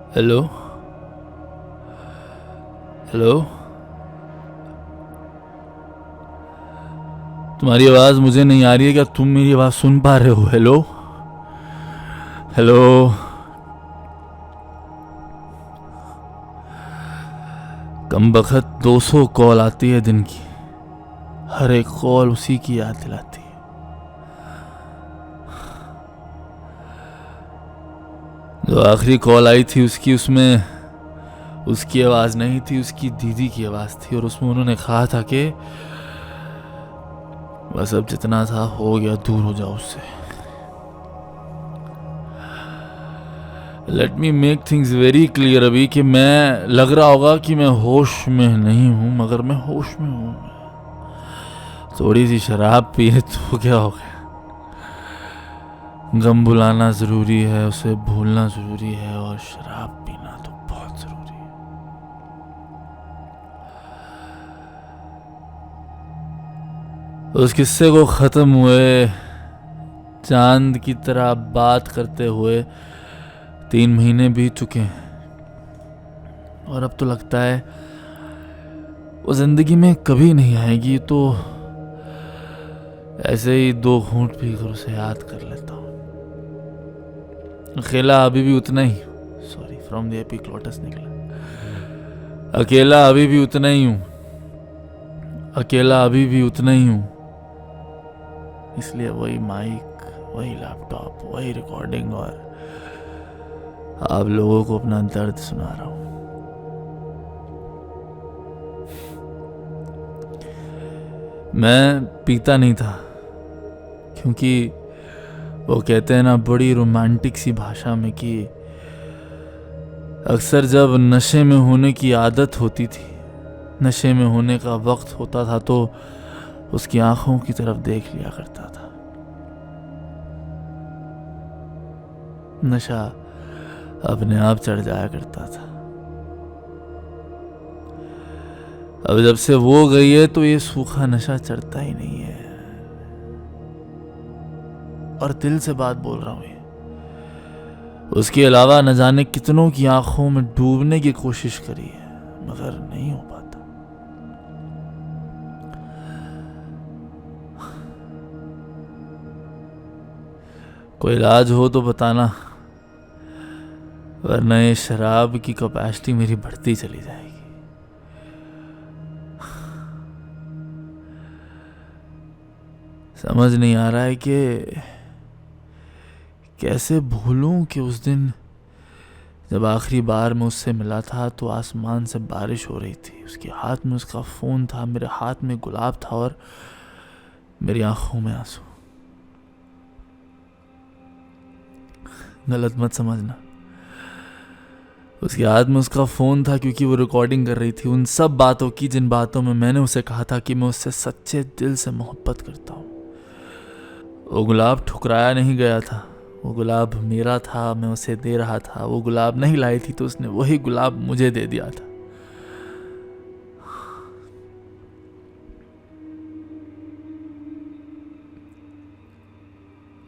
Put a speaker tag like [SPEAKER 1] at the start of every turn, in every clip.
[SPEAKER 1] Hello hello. तुम्हारी आवाज़ मुझे नहीं आ रही है, क्या तुम मेरी आवाज़ सुन पा रहे हो? Hello hello. कम बखत 200 कॉल आती है दिन की, हर एक कॉल उसी की याद दिलाती है। जो आखिरी कॉल आई थी उसमें उसकी आवाज़ नहीं थी, उसकी दीदी की आवाज़ थी, और उसमें उन्होंने कहा था कि बस अब जितना था हो गया, दूर हो जाओ उससे। Let me make things very clear अभी कि मैं लग रहा होगा कि मैं होश में नहीं हूं, मगर मैं होश में हूं। थोड़ी सी शराब पिए तो क्या हो गया। गम भुलाना जरूरी है, उसे भूलना जरूरी है, और शराब पीना तो बहुत जरूरी है। उस किस्से को खत्म हुए चांद की तरह बात करते हुए 3 महीने बीत चुके हैं, और अब तो लगता है वो जिंदगी में कभी नहीं आएगी। तो ऐसे ही 2 घूंट पीकर उसे याद कर लेता हूँ। अकेला अभी भी उतना ही, सॉरी फ्रॉम द एपिक्लोटस निकला। अकेला अभी भी उतना ही हूँ, अकेला अभी भी उतना ही हूँ। इसलिए वही माइक, वही लैपटॉप, वही रिकॉर्डिंग, और आप लोगों को अपना दर्द सुना रहा हूँ। मैं पीता नहीं था, क्योंकि वो कहते हैं ना बड़ी रोमांटिक सी भाषा में कि अक्सर जब नशे में होने की आदत होती थी, नशे में होने का वक्त होता था, तो उसकी आंखों की तरफ देख लिया करता था। नशा अपने आप चढ़ जाया करता था। अब जब से वो गई है तो ये सूखा नशा चढ़ता ही नहीं है। और दिल से बात बोल रहा हूं ये। उसके अलावा न जाने कितनों की आंखों में डूबने की कोशिश करी है, मगर नहीं हो पाता। कोई इलाज हो तो बताना, वरना ये शराब की कैपेसिटी मेरी बढ़ती चली जाएगी। समझ नहीं आ रहा है कि कैसे भूलूं कि उस दिन जब आखिरी बार मैं उससे मिला था तो आसमान से बारिश हो रही थी, उसके हाथ में उसका फ़ोन था, मेरे हाथ में गुलाब था, और मेरी आंखों में आंसू। गलत मत समझना, उसके हाथ में उसका फ़ोन था क्योंकि वो रिकॉर्डिंग कर रही थी उन सब बातों की जिन बातों में मैंने उसे कहा था कि मैं उससे सच्चे दिल से मोहब्बत करता हूँ। वो गुलाब ठुकराया नहीं गया था, वो गुलाब मेरा था, मैं उसे दे रहा था। वो गुलाब नहीं लाई थी तो उसने वही गुलाब मुझे दे दिया था।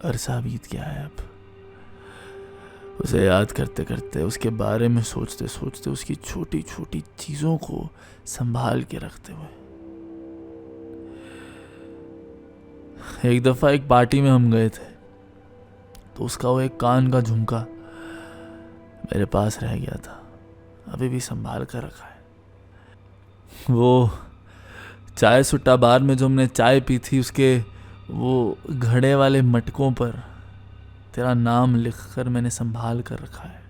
[SPEAKER 1] अरसा बीत गया है अब। उसे याद करते करते, उसके बारे में सोचते सोचते, उसकी छोटी छोटी चीज़ों को संभाल के रखते हुए। एक दफ़ा एक पार्टी में हम गए थे, तो उसका वो एक कान का झुमका मेरे पास रह गया था, अभी भी संभाल कर रखा है। वो चाय सुट्टा बार में जो हमने चाय पी थी, उसके वो घड़े वाले मटकों पर तेरा नाम लिखकर मैंने संभाल कर रखा है।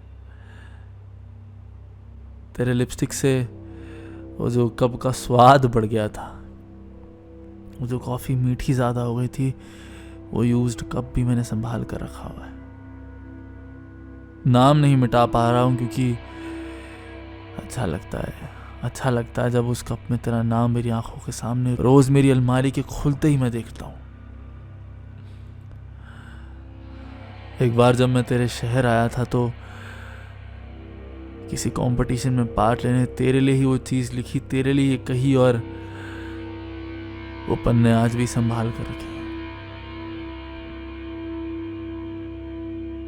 [SPEAKER 1] तेरे लिपस्टिक से वो जो कप का स्वाद बढ़ गया था, वो जो कॉफ़ी मीठी ज़्यादा हो गई थी, वो यूज्ड कप भी मैंने संभाल कर रखा हुआ है। नाम नहीं मिटा पा रहा हूँ क्योंकि अच्छा लगता है जब उस कप में तेरा नाम मेरी आंखों के सामने रोज मेरी अलमारी के खुलते ही मैं देखता हूँ। एक बार जब मैं तेरे शहर आया था तो किसी कंपटीशन में पार्ट लेने तेरे लिए ही वो चीज़ लिखी, तेरे लिए कही, और वो पन्ने आज भी संभाल कर रखे।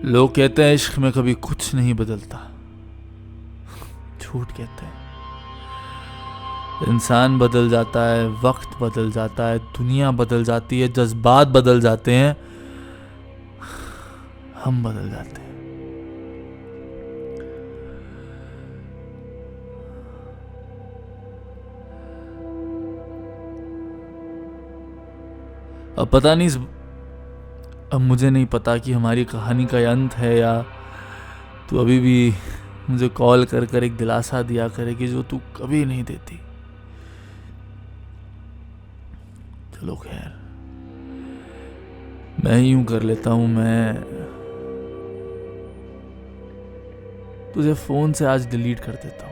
[SPEAKER 1] लोग कहते हैं इश्क में कभी कुछ नहीं बदलता, झूठ कहते हैं। इंसान बदल जाता है, वक्त बदल जाता है, दुनिया बदल जाती है, जज्बात बदल जाते हैं, हम बदल जाते हैं। अब पता नहीं, अब मुझे नहीं पता कि हमारी कहानी का अंत है या तू अभी भी मुझे कॉल कर कर एक दिलासा दिया करेगी जो तू कभी नहीं देती। चलो खैर, मैं यूं कर लेता हूं, मैं तुझे फोन से आज डिलीट कर देता हूं।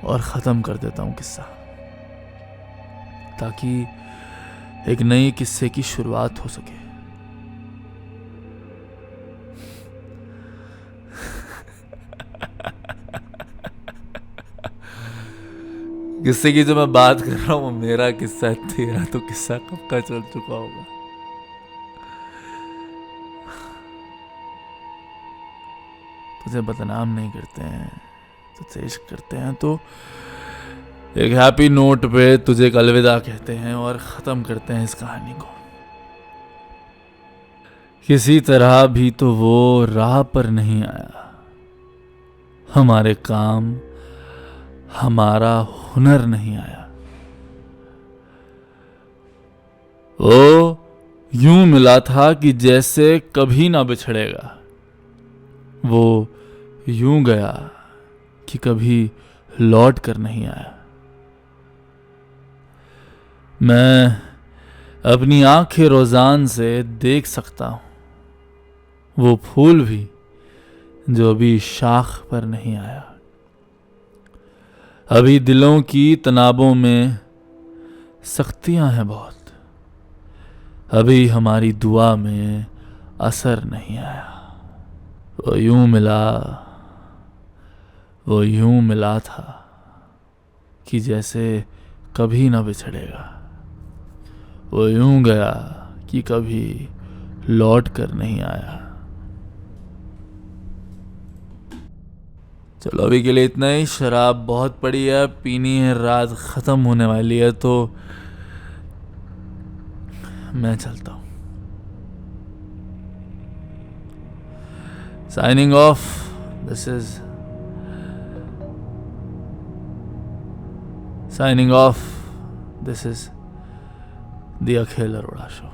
[SPEAKER 1] और ख़त्म कर देता हूँ किस्सा, ताकि एक नई किस्से की शुरुआत हो सके। किस्से की जो मैं बात कर रहा हूँ वो मेरा किस्सा है, तेरा तो किस्सा कब का चल चुका होगा। तुझे बदनाम नहीं करते हैं, तुझसे इश्क करते हैं, तो एक हैप्पी नोट पे तुझे एक अलविदा कहते हैं और ख़त्म करते हैं इस कहानी को। किसी तरह भी तो वो राह पर नहीं आया, हमारे काम हमारा हुनर नहीं आया। वो यूं मिला था कि जैसे कभी ना बिछड़ेगा, वो यूं गया कि कभी लौट कर नहीं आया। मैं अपनी आंखें रोजान से देख सकता हूं वो फूल भी जो अभी शाख पर नहीं आया। अभी दिलों की तनाबों में सख्तियां हैं बहुत, अभी हमारी दुआ में असर नहीं आया। वो यूं मिला था कि जैसे कभी ना बिछड़ेगा, वो यूं गया कि कभी लौट कर नहीं आया। चलो अभी के लिए इतना ही। शराब बहुत पड़ी है, पीनी है, रात खत्म होने वाली है, तो मैं चलता हूं। Signing off, this is the Akhil Arora show.